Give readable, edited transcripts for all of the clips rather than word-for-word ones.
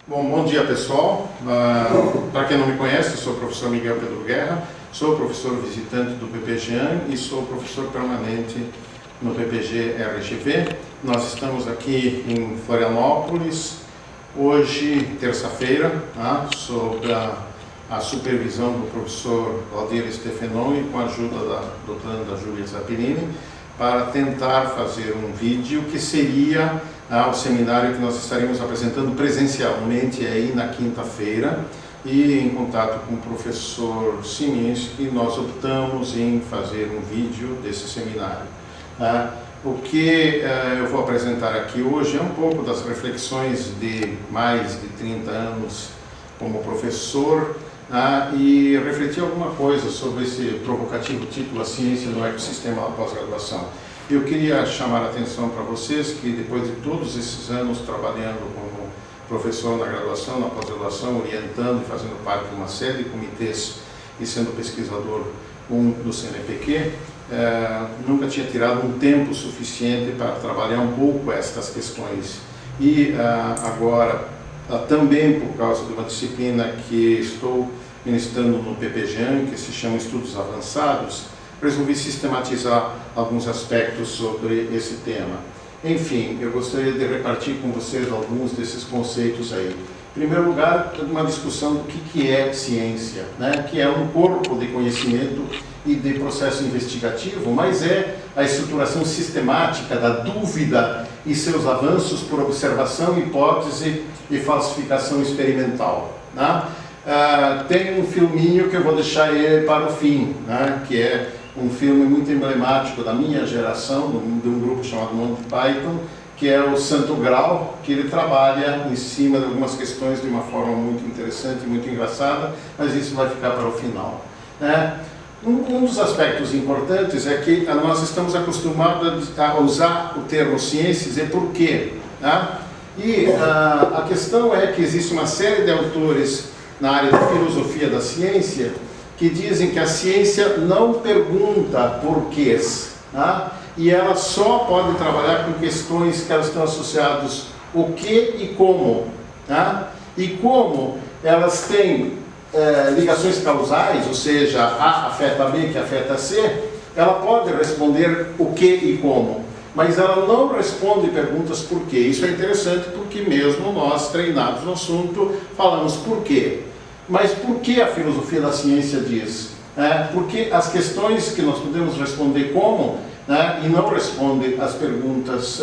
Bom dia pessoal. Para quem não me conhece, eu sou o professor Miguel Pedro Guerra, sou professor visitante do PPG-AM e sou professor permanente no PPG-RGV. Nós estamos aqui em Florianópolis, hoje, terça-feira, sob a supervisão do professor Valdir Stefano e com a ajuda da doutoranda Júlia Zappirini, para tentar fazer um vídeo que seria o seminário que nós estaremos apresentando presencialmente aí na quinta-feira, e em contato com o professor Siminski nós optamos em fazer um vídeo desse seminário. O que eu vou apresentar aqui hoje é um pouco das reflexões de mais de 30 anos como professor, e refletir alguma coisa sobre esse provocativo título A Ciência no Ecossistema da Pós-Graduação. Eu queria chamar a atenção para vocês que depois de todos esses anos trabalhando como professor na graduação, na pós-graduação, orientando e fazendo parte de uma série de comitês e sendo pesquisador do CNPq, nunca tinha tirado um tempo suficiente para trabalhar um pouco estas questões. E agora, também por causa de uma disciplina que estou ministrando no PPG-AM, que se chama Estudos Avançados, resolvi sistematizar alguns aspectos sobre esse tema. Enfim, eu gostaria de repartir com vocês alguns desses conceitos aí. Em primeiro lugar, uma discussão do que é ciência, que é um corpo de conhecimento e de processo investigativo, mas é a estruturação sistemática da dúvida e seus avanços por observação, hipótese e falsificação experimental. Tem um filminho que eu vou deixar ele para o fim, que é um filme muito emblemático da minha geração, de um grupo chamado Monty Python, que é o Santo Graal, que ele trabalha em cima de algumas questões de uma forma muito interessante e muito engraçada, mas isso vai ficar para o final. Um dos aspectos importantes é que nós estamos acostumados a usar o termo ciência e dizer por quê. E a questão é que existe uma série de autores na área da filosofia da ciência que dizem que a ciência não pergunta porquês, e ela só pode trabalhar com questões que elas estão associadas o que e como. E como elas têm ligações causais, ou seja, A afeta B que afeta C, ela pode responder o que e como, mas ela não responde perguntas por quê. Isso é interessante porque mesmo nós, treinados no assunto, falamos por quê. Mas por que a filosofia da ciência diz? Porque as questões que nós podemos responder como, e não responde as perguntas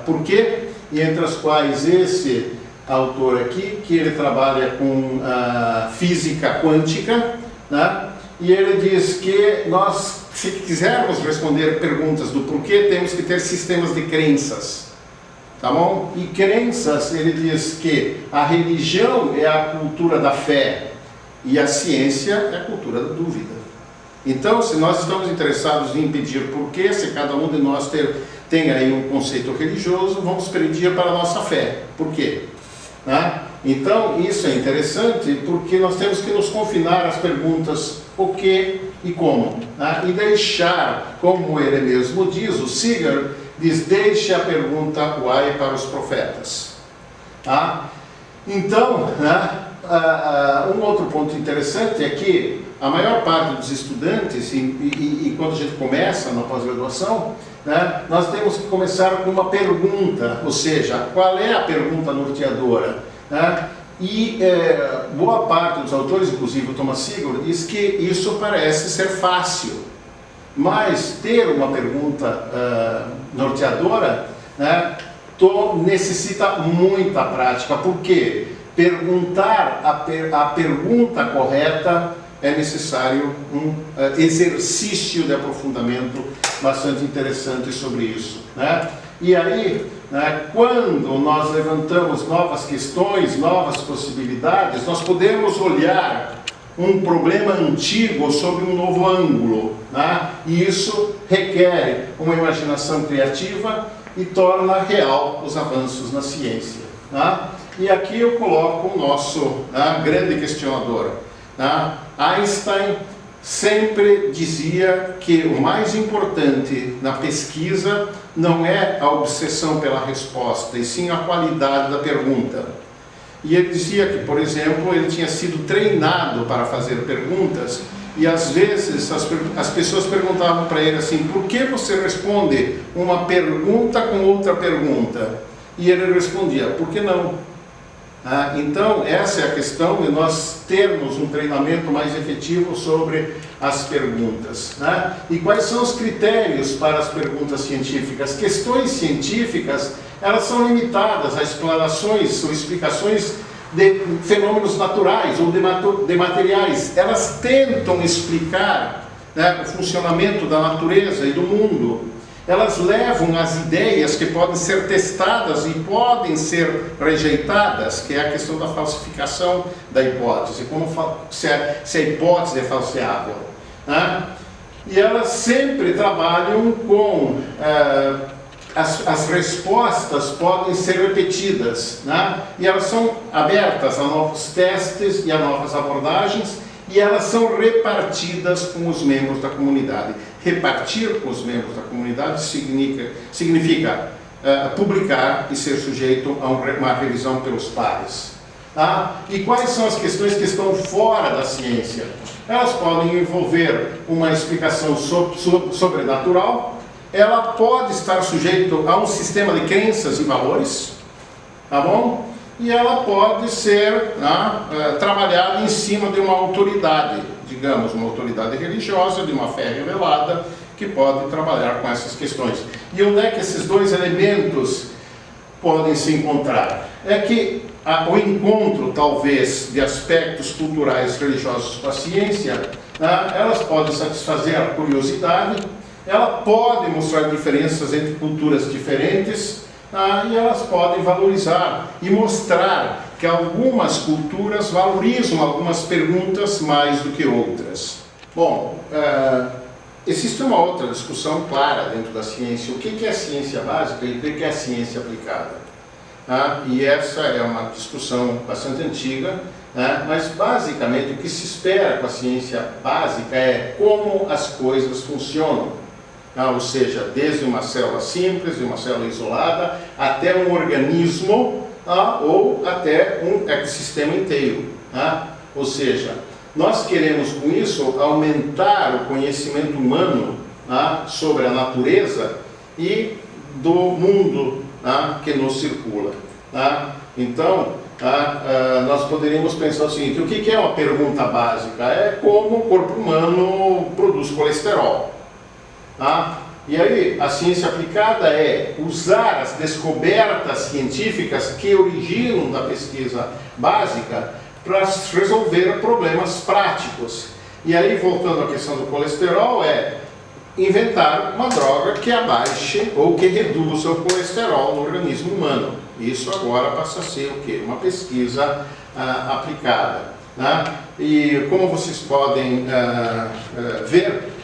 por quê, e entre as quais esse autor aqui, que ele trabalha com física quântica, e ele diz que nós, se quisermos responder perguntas do porquê, temos que ter sistemas de crenças. Tá bom? E crenças, ele diz que a religião é a cultura da fé e a ciência é a cultura da dúvida. Então, se nós estamos interessados em impedir porquê, se cada um de nós tem aí um conceito religioso, vamos pedir para a nossa fé. Por quê? Então, isso é interessante porque nós temos que nos confinar às perguntas o que e como. E deixar, como ele mesmo diz, o Seeger diz, deixe a pergunta why para os profetas. Então, um outro ponto interessante é que a maior parte dos estudantes, e quando a gente começa na pós-graduação, nós temos que começar com uma pergunta, ou seja, qual é a pergunta norteadora? E boa parte dos autores, inclusive o Thomas Sigurd, diz que isso parece ser fácil. Mas ter uma pergunta norteadora necessita muita prática, porque perguntar a pergunta correta é necessário um exercício de aprofundamento bastante interessante sobre isso. E aí, quando nós levantamos novas questões, novas possibilidades, nós podemos olhar um problema antigo sob um novo ângulo, e isso requer uma imaginação criativa e torna real os avanços na ciência. E aqui eu coloco o nosso grande questionador. Einstein sempre dizia que o mais importante na pesquisa não é a obsessão pela resposta, e sim a qualidade da pergunta. E ele dizia que, por exemplo, ele tinha sido treinado para fazer perguntas e às vezes as pessoas perguntavam para ele assim: por que você responde uma pergunta com outra pergunta? E ele respondia: por que não? Então, essa é a questão de nós termos um treinamento mais efetivo sobre as perguntas. E quais são os critérios para as perguntas científicas? Questões científicas, elas são limitadas a explanações ou explicações de fenômenos naturais ou de materiais. Elas tentam explicar o funcionamento da natureza e do mundo. Elas levam as ideias que podem ser testadas e podem ser rejeitadas, que é a questão da falsificação da hipótese, se a hipótese é falseável. E elas sempre trabalham com... as respostas podem ser repetidas, e elas são abertas a novos testes e a novas abordagens, e elas são repartidas com os membros da comunidade. Repartir com os membros da comunidade significa publicar e ser sujeito a uma revisão pelos pares. E quais são as questões que estão fora da ciência? Elas podem envolver uma explicação sobrenatural, ela pode estar sujeita a um sistema de crenças e valores, tá bom? E ela pode ser trabalhada em cima de uma autoridade, digamos, uma autoridade religiosa, de uma fé revelada, que pode trabalhar com essas questões. E onde é que esses dois elementos podem se encontrar? É que o encontro, talvez, de aspectos culturais religiosos com a ciência, elas podem satisfazer a curiosidade, ela pode mostrar diferenças entre culturas diferentes, e elas podem valorizar e mostrar que algumas culturas valorizam algumas perguntas mais do que outras. Bom, existe uma outra discussão clara dentro da ciência. O que é a ciência básica e o que é a ciência aplicada? E essa é uma discussão bastante antiga, mas basicamente o que se espera com a ciência básica é como as coisas funcionam. Ou seja, desde uma célula simples, de uma célula isolada, até um organismo, ou até um ecossistema inteiro. Ou seja, nós queremos com isso aumentar o conhecimento humano sobre a natureza e do mundo que nos circula. Então, nós poderíamos pensar o seguinte: o que é uma pergunta básica? É como o corpo humano produz colesterol. E aí, a ciência aplicada é usar as descobertas científicas que originam da pesquisa básica para resolver problemas práticos. E aí, voltando à questão do colesterol, é inventar uma droga que abaixe ou que reduza o colesterol no organismo humano. Isso agora passa a ser o quê? Uma pesquisa aplicada. E como vocês podem ver,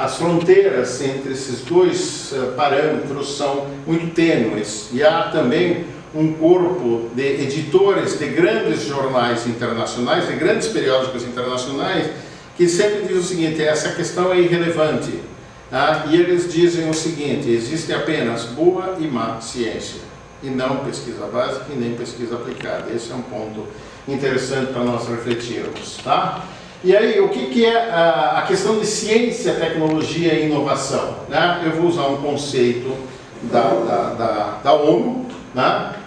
as fronteiras entre esses dois parâmetros são muito tênues, e há também um corpo de editores de grandes jornais internacionais, de grandes periódicos internacionais, que sempre diz o seguinte: essa questão é irrelevante. E eles dizem o seguinte: existe apenas boa e má ciência, e não pesquisa básica e nem pesquisa aplicada. Esse é um ponto interessante para nós refletirmos. E aí, o que é a questão de ciência, tecnologia e inovação? Eu vou usar um conceito da ONU,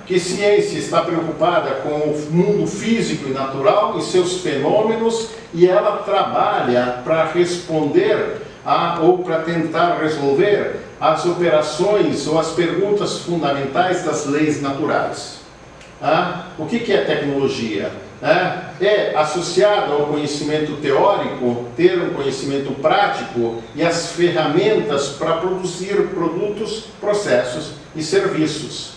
que ciência está preocupada com o mundo físico e natural e seus fenômenos, e ela trabalha para responder ou para tentar resolver as operações ou as perguntas fundamentais das leis naturais. O que é tecnologia? É associado ao conhecimento teórico, ter um conhecimento prático e as ferramentas para produzir produtos, processos e serviços.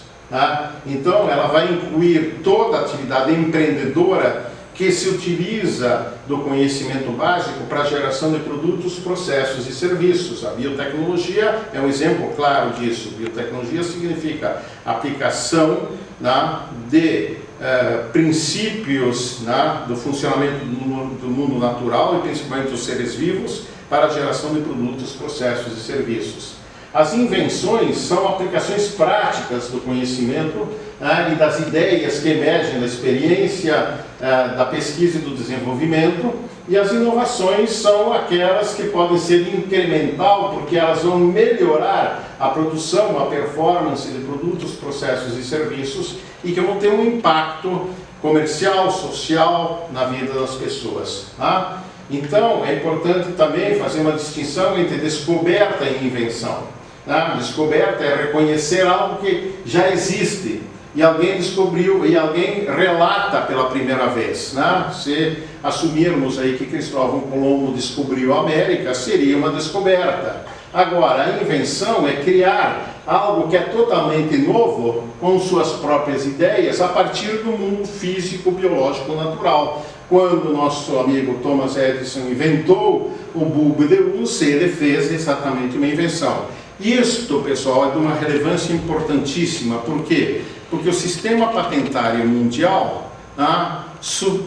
Então, ela vai incluir toda a atividade empreendedora que se utiliza do conhecimento básico para a geração de produtos, processos e serviços. A biotecnologia é um exemplo claro disso. Biotecnologia significa aplicação de princípios do funcionamento do mundo natural e principalmente dos seres vivos para a geração de produtos, processos e serviços. As invenções são aplicações práticas do conhecimento e das ideias que emergem da experiência, da pesquisa e do desenvolvimento, e as inovações são aquelas que podem ser incremental, porque elas vão melhorar a produção, a performance de produtos, processos e serviços, e que vão ter um impacto comercial, social na vida das pessoas. Tá? Então, é importante também fazer uma distinção entre descoberta e invenção. Tá? Descoberta é reconhecer algo que já existe e alguém descobriu e alguém relata pela primeira vez. Né? Se assumirmos aí que Cristóvão Colombo descobriu a América, seria uma descoberta. Agora, a invenção é criar algo que é totalmente novo, com suas próprias ideias, a partir do mundo físico, biológico, natural. Quando nosso amigo Thomas Edison inventou o bulbo de luz, ele fez exatamente uma invenção. Isto, pessoal, é de uma relevância importantíssima. Por quê? Porque o sistema patentário mundial,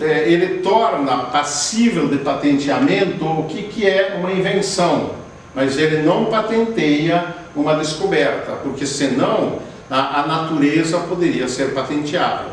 ele torna passível de patenteamento o que é uma invenção, mas ele não patenteia uma descoberta, porque senão a natureza poderia ser patenteável.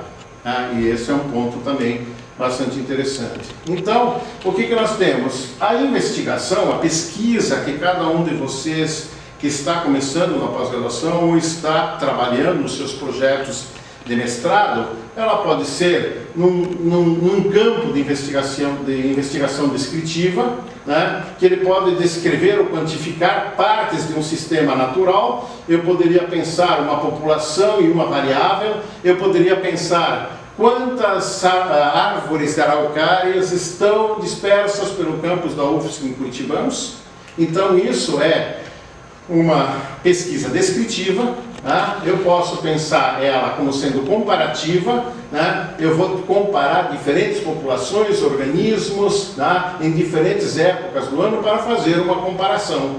E esse é um ponto também bastante interessante. Então, o que nós temos? A investigação, a pesquisa que cada um de vocês que está começando na pós-graduação ou está trabalhando nos seus projetos de mestrado, ela pode ser num campo de investigação descritiva, né, que ele pode descrever ou quantificar partes de um sistema natural. Eu poderia pensar uma população e uma variável, eu poderia pensar quantas árvores araucárias estão dispersas pelo campus da UFSC em Curitibanos. Então isso é uma pesquisa descritiva. Eu posso pensar ela como sendo comparativa, eu vou comparar diferentes populações, organismos, em diferentes épocas do ano para fazer uma comparação.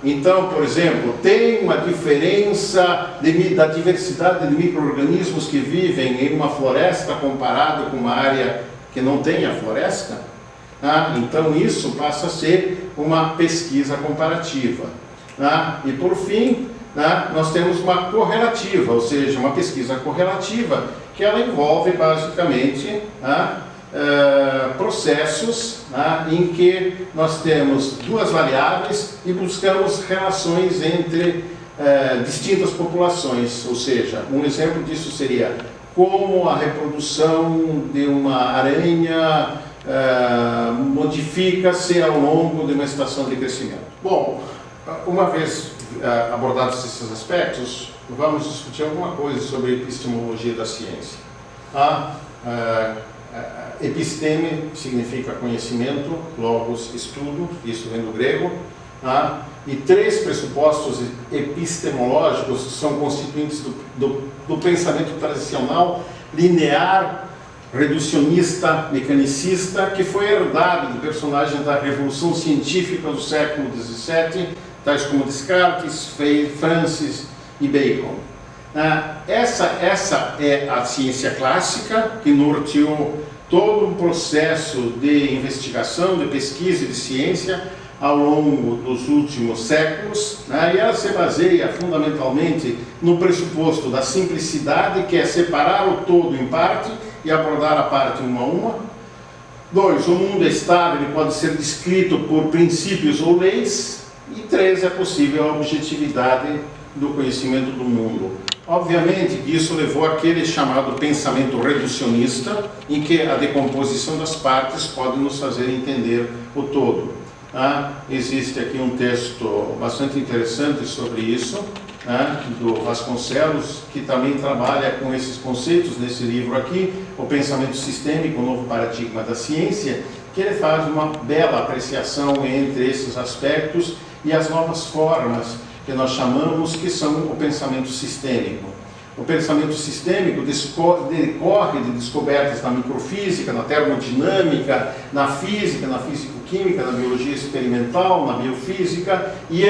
Então, por exemplo, tem uma diferença da diversidade de micro-organismos que vivem em uma floresta comparado com uma área que não tem a floresta. Então isso passa a ser uma pesquisa comparativa. E por fim, nós temos uma correlativa, ou seja, uma pesquisa correlativa que ela envolve basicamente processos em que nós temos duas variáveis e buscamos relações entre distintas populações. Ou seja, um exemplo disso seria como a reprodução de uma aranha modifica-se ao longo de uma estação de crescimento. Bom, uma vez abordados esses aspectos, vamos discutir alguma coisa sobre a epistemologia da ciência. Episteme significa conhecimento, logos, estudo, isso vem do grego, e três pressupostos epistemológicos são constituintes do pensamento tradicional, linear, reducionista, mecanicista, que foi herdado de personagens da Revolução Científica do século XVII, tais como Descartes, Francis e Bacon. Essa é a ciência clássica que norteou todo um processo de investigação, de pesquisa e de ciência ao longo dos últimos séculos, e ela se baseia fundamentalmente no pressuposto da simplicidade, que é separar o todo em parte e abordar a parte uma a uma. 2. O mundo é estável e pode ser descrito por princípios ou leis. E 3. É possível a objetividade do conhecimento do mundo. Obviamente que isso levou àquele chamado pensamento reducionista, em que a decomposição das partes pode nos fazer entender o todo. Existe aqui um texto bastante interessante sobre isso, do Vasconcelos, que também trabalha com esses conceitos nesse livro aqui, O Pensamento Sistêmico, o Novo Paradigma da Ciência, que ele faz uma bela apreciação entre esses aspectos e as novas formas que nós chamamos que são o pensamento sistêmico. O pensamento sistêmico decorre de descobertas na microfísica, na termodinâmica, na físico-química, na biologia experimental, na biofísica, e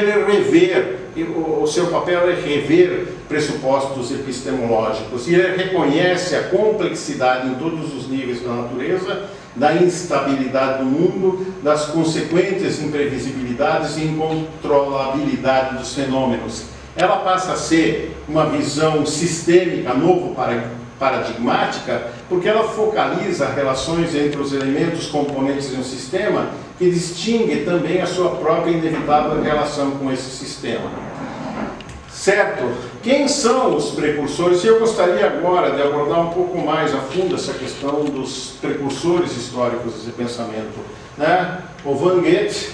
o seu papel é rever pressupostos epistemológicos, e ele reconhece a complexidade em todos os níveis da natureza da instabilidade do mundo, das consequentes imprevisibilidades e incontrolabilidade dos fenômenos. Ela passa a ser uma visão sistêmica, novo paradigmática, porque ela focaliza relações entre os elementos componentes de um sistema que distingue também a sua própria inevitável relação com esse sistema. Certo? Quem são os precursores? Eu gostaria agora de abordar um pouco mais a fundo essa questão dos precursores históricos desse pensamento. Né? O von Goethe,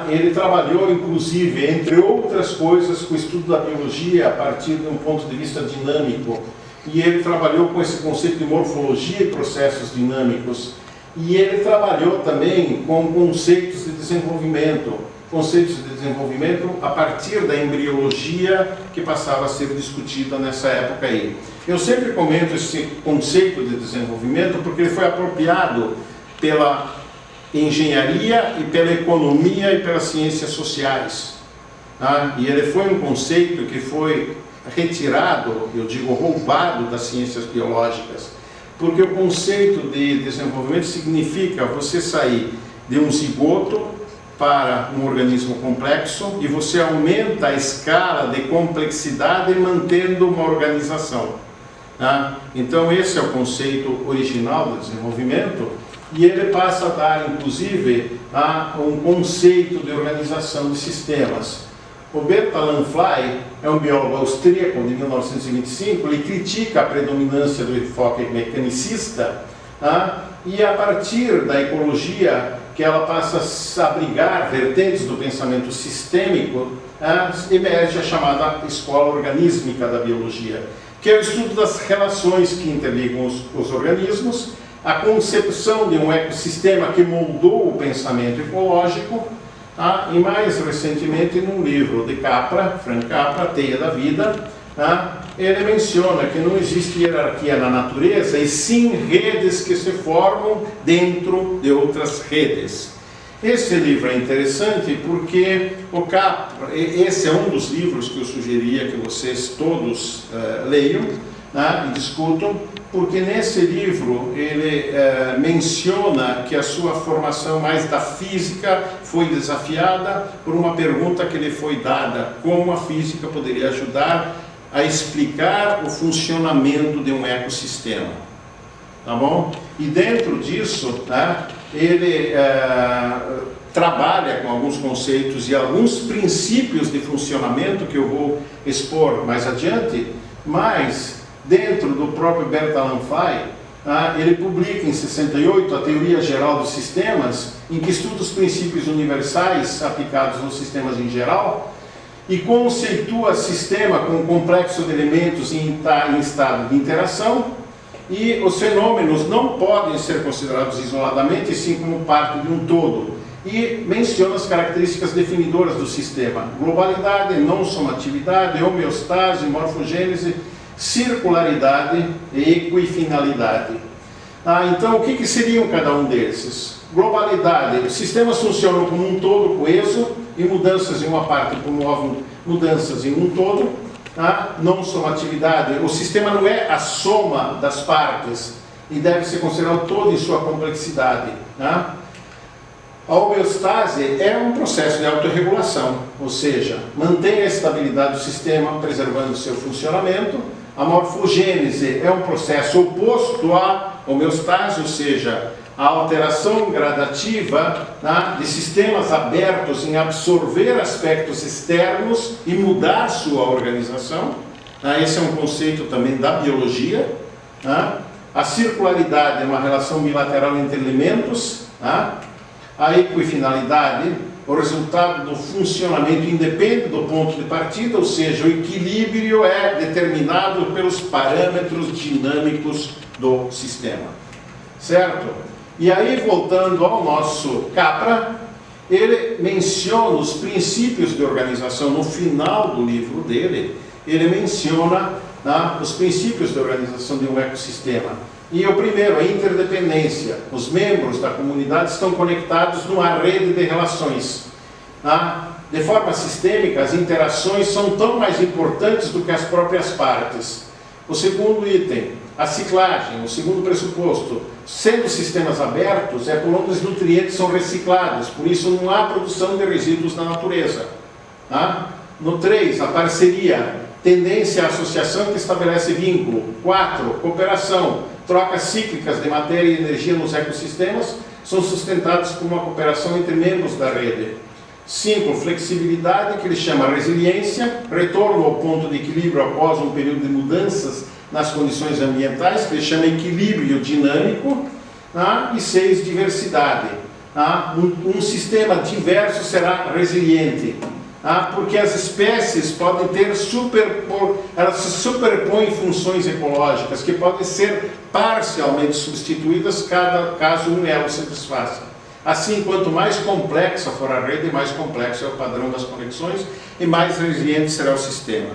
ele trabalhou, inclusive, entre outras coisas, com o estudo da biologia a partir de um ponto de vista dinâmico. E ele trabalhou com esse conceito de morfologia e processos dinâmicos. E ele trabalhou também com conceitos de desenvolvimento. Conceitos de desenvolvimento a partir da embriologia que passava a ser discutida nessa época aí. Eu sempre comento esse conceito de desenvolvimento porque ele foi apropriado pela engenharia e pela economia e pelas ciências sociais. Tá? E ele foi um conceito que foi retirado, eu digo roubado, das ciências biológicas, porque o conceito de desenvolvimento significa você sair de um zigoto para um organismo complexo e você aumenta a escala de complexidade mantendo uma organização. Tá? Então esse é o conceito original do desenvolvimento e ele passa a dar, inclusive, um conceito de organização de sistemas. O Bert Lanfly é um biólogo austríaco de 1925, ele critica a predominância do enfoque mecanicista, tá? E a partir da ecologia, que ela passa a abrigar vertentes do pensamento sistêmico, emerge a chamada escola organísmica da biologia, que é o estudo das relações que interligam os organismos, a concepção de um ecossistema que moldou o pensamento ecológico, e mais recentemente num livro de Capra, Frank Capra, Teia da Vida, ele menciona que não existe hierarquia na natureza, e sim redes que se formam dentro de outras redes. Esse livro é interessante porque o Capra, esse é um dos livros que eu sugeria que vocês todos leiam, e discutam, porque nesse livro ele menciona que a sua formação mais da física foi desafiada por uma pergunta que lhe foi dada: como a física poderia ajudar a explicar o funcionamento de um ecossistema. Tá bom? E dentro disso, ele trabalha com alguns conceitos e alguns princípios de funcionamento que eu vou expor mais adiante, mas dentro do próprio Bert Lanfly, ele publica em 68 a Teoria Geral dos Sistemas, em que estuda os princípios universais aplicados nos sistemas em geral, e conceitua sistema como um complexo de elementos em estado de interação, e os fenômenos não podem ser considerados isoladamente, e sim como parte de um todo. E menciona as características definidoras do sistema: globalidade, não somatividade, homeostase, morfogênese, circularidade e equifinalidade. Então, o que seriam cada um desses? Globalidade: os sistemas funcionam como um todo coeso e mudanças em uma parte promovem mudanças em um todo. Não somatividade: o sistema não é a soma das partes e deve ser considerado todo em sua complexidade. A homeostase é um processo de autorregulação, ou seja, mantém a estabilidade do sistema, preservando seu funcionamento. A morfogênese é um processo oposto à homeostase, ou seja, a alteração gradativa de sistemas abertos em absorver aspectos externos e mudar sua organização. Esse é um conceito também da biologia. A circularidade é uma relação bilateral entre elementos. A equifinalidade, o resultado do funcionamento independe do ponto de partida, ou seja, o equilíbrio é determinado pelos parâmetros dinâmicos do sistema. Certo? E aí, voltando ao nosso Capra, ele menciona os princípios de organização. No final do livro dele, ele menciona os princípios de organização de um ecossistema. E o primeiro, a interdependência. Os membros da comunidade estão conectados numa rede de relações. De forma sistêmica, as interações são tão mais importantes do que as próprias partes. O segundo item, a ciclagem, o segundo pressuposto, sendo sistemas abertos, é por onde os nutrientes são reciclados, por isso não há produção de resíduos na natureza. Tá? No 3, a parceria, tendência à associação que estabelece vínculo. 4, cooperação, trocas cíclicas de matéria e energia nos ecossistemas são sustentadas por uma cooperação entre membros da rede. 5, flexibilidade, que ele chama resiliência, retorno ao ponto de equilíbrio após um período de mudanças nas condições ambientais, que ele chama equilíbrio dinâmico. Tá? E 6, diversidade. Tá? Um sistema diverso será resiliente, tá? Porque as espécies podem ter elas se superpõem funções ecológicas que podem ser parcialmente substituídas caso um elo se desfaça. Assim, quanto mais complexa for a rede, mais complexo é o padrão das conexões e mais resiliente será o sistema.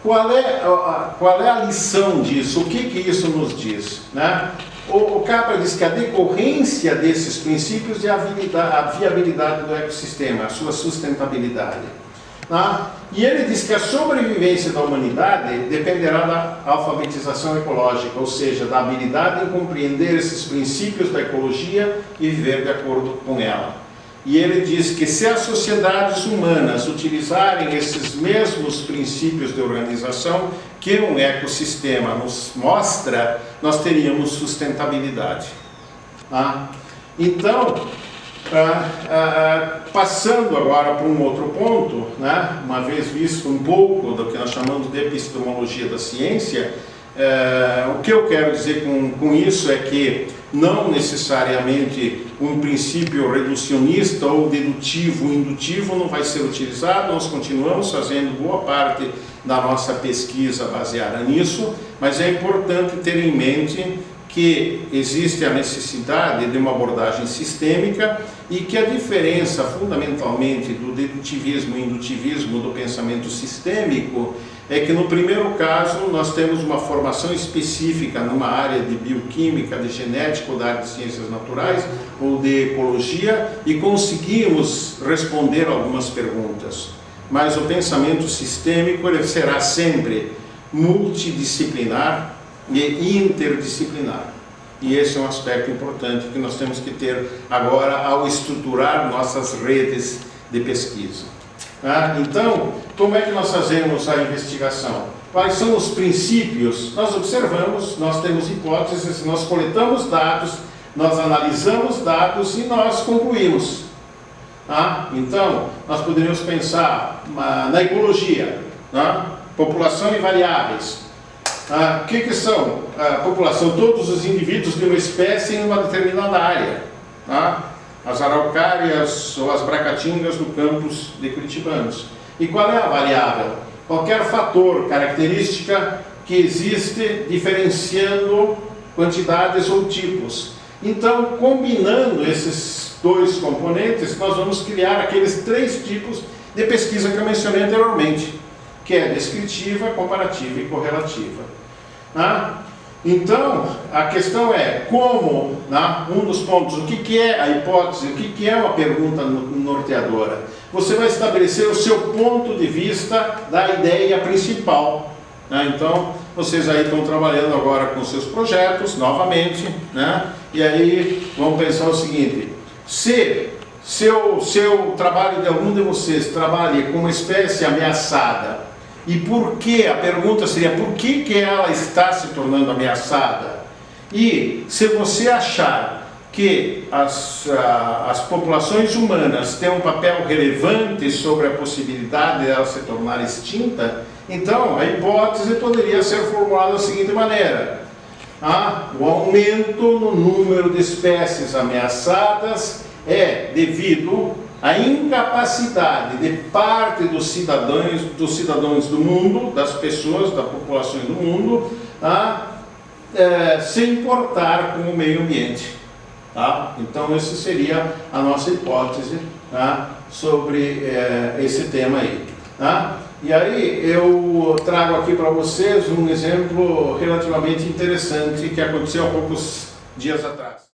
Qual é a lição disso? O que isso nos diz? Né? O Capra diz que a decorrência desses princípios é a viabilidade do ecossistema, a sua sustentabilidade. Tá? E ele diz que a sobrevivência da humanidade dependerá da alfabetização ecológica, ou seja, da habilidade em compreender esses princípios da ecologia e viver de acordo com ela. E ele diz que se as sociedades humanas utilizarem esses mesmos princípios de organização que um ecossistema nos mostra, nós teríamos sustentabilidade. Tá? Então, passando agora para um outro ponto, né, uma vez visto um pouco do que nós chamamos de epistemologia da ciência, o que eu quero dizer com isso é que não necessariamente um princípio reducionista ou dedutivo, indutivo não vai ser utilizado. Nós continuamos fazendo boa parte da nossa pesquisa baseada nisso, mas é importante ter em mente que existe a necessidade de uma abordagem sistêmica e que a diferença fundamentalmente do dedutivismo e indutivismo do pensamento sistêmico é que no primeiro caso nós temos uma formação específica numa área de bioquímica, de genética ou da área de ciências naturais ou de ecologia e conseguimos responder algumas perguntas. Mas o pensamento sistêmico ele será sempre multidisciplinar e interdisciplinar. E esse é um aspecto importante que nós temos que ter agora ao estruturar nossas redes de pesquisa. Então, como é que nós fazemos a investigação? Quais são os princípios? Nós observamos, nós temos hipóteses, nós coletamos dados, nós analisamos dados e nós concluímos. Então, nós poderíamos pensar na ecologia, população e variáveis. O que são a população? Todos os indivíduos de uma espécie em uma determinada área. As araucárias ou as bracatingas do campus de curitibanos. E qual é a variável? Qualquer fator, característica que existe diferenciando quantidades ou tipos. Então, combinando esses dois componentes, nós vamos criar aqueles 3 tipos de pesquisa que eu mencionei anteriormente, que é descritiva, comparativa e correlativa. Então, a questão é como, um dos pontos, o que é a hipótese, o que é uma pergunta norteadora? Você vai estabelecer o seu ponto de vista da ideia principal. Então, vocês aí estão trabalhando agora com seus projetos, novamente, e aí vamos pensar o seguinte: se seu trabalho de algum de vocês trabalha com uma espécie ameaçada, e por que? A pergunta seria, por que ela está se tornando ameaçada? E se você achar que as populações humanas têm um papel relevante sobre a possibilidade dela se tornar extinta, então a hipótese poderia ser formulada da seguinte maneira: o aumento no número de espécies ameaçadas é devido à incapacidade de parte dos cidadãos do mundo, das pessoas, das populações do mundo, se importar com o meio ambiente. Então, essa seria a nossa hipótese sobre esse tema aí. E aí eu trago aqui para vocês um exemplo relativamente interessante que aconteceu há poucos dias atrás.